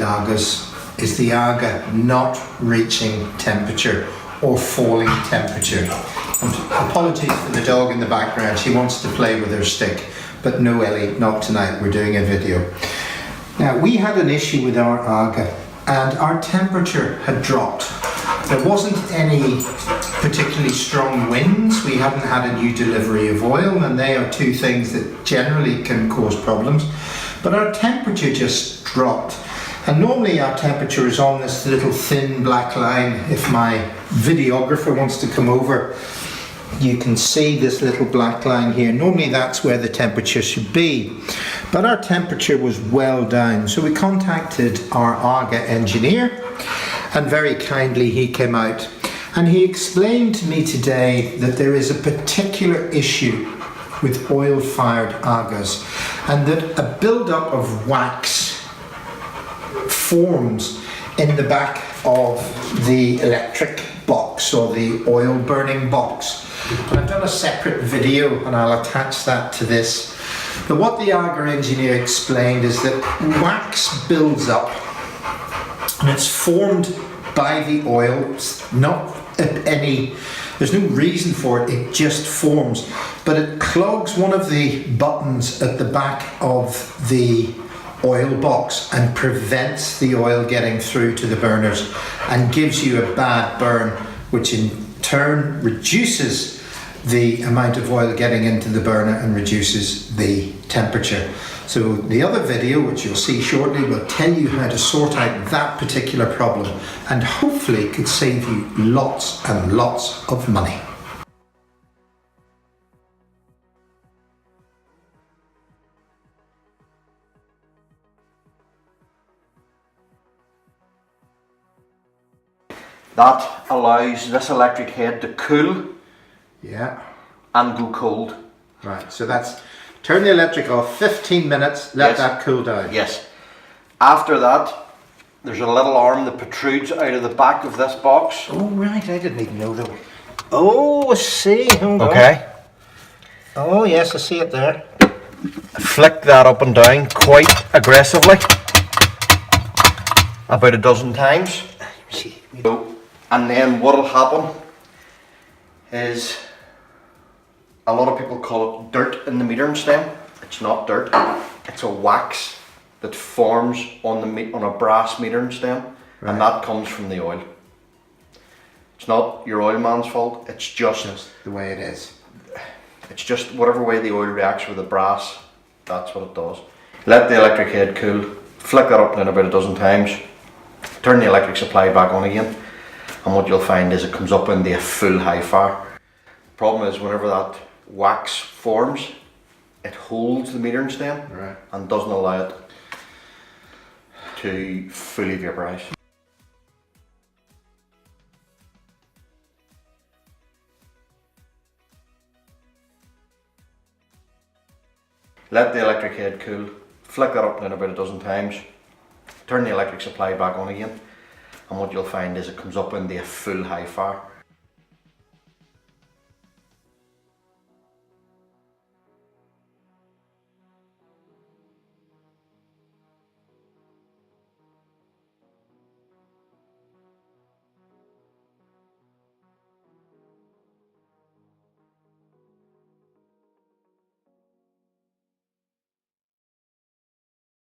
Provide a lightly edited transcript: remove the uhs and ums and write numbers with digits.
Agas is the Aga not reaching temperature or falling temperature. And apologies for the dog in the background, she wants to play with her stick, but no Ellie, not tonight, we're doing a video. Now we had an issue with our Aga and our temperature had dropped. There wasn't any particularly strong winds, we hadn't had a new delivery of oil, and they are two things that generally can cause problems, but our temperature just dropped. And normally our temperature is on this little thin black line. If my videographer wants to come over, you can see this little black line here. Normally that's where the temperature should be, but our temperature was well down. So we contacted our Aga engineer, and very kindly he came out and he explained to me today that there is a particular issue with oil-fired Agas, and that a build-up of wax forms in the back of the electric box or the oil burning box. And I've done a separate video and I'll attach that to this. But what the Aga engineer explained is that wax builds up and it's formed by the oil. It's not there's no reason for it, it just forms. But it clogs one of the buttons at the back of the oil box and prevents the oil getting through to the burners and gives you a bad burn, which in turn reduces the amount of oil getting into the burner and reduces the temperature. So the other video, which you'll see shortly, will tell you how to sort out that particular problem and hopefully could save you lots and lots of money. That allows this electric head to cool, yeah, and go cold. Right, so that's turn the electric off, 15 minutes, let that cool down. Yes. After that, there's a little arm that protrudes out of the back of this box. Oh right, I didn't even know that. Oh, I see, hold on. Okay. Oh yes, I see it there. Flick that up and down quite aggressively, about a dozen times. And then what will happen is, a lot of people call it dirt in the metering stem. It's not dirt, it's a wax that forms on a brass metering stem, right. And that comes from the oil. It's not your oil man's fault, it's just the way it is. It's just whatever way the oil reacts with the brass, that's what it does. Let the electric head cool, flick that up and down about a dozen times, turn the electric supply back on again, and what you'll find is it comes up into a full high fire. The problem is whenever that wax forms, it holds the metering stem, right, and doesn't allow it to fully vaporise. Let the electric head cool, flick that up and down about a dozen times, turn the electric supply back on again, and what you'll find is it comes up into a full high fire.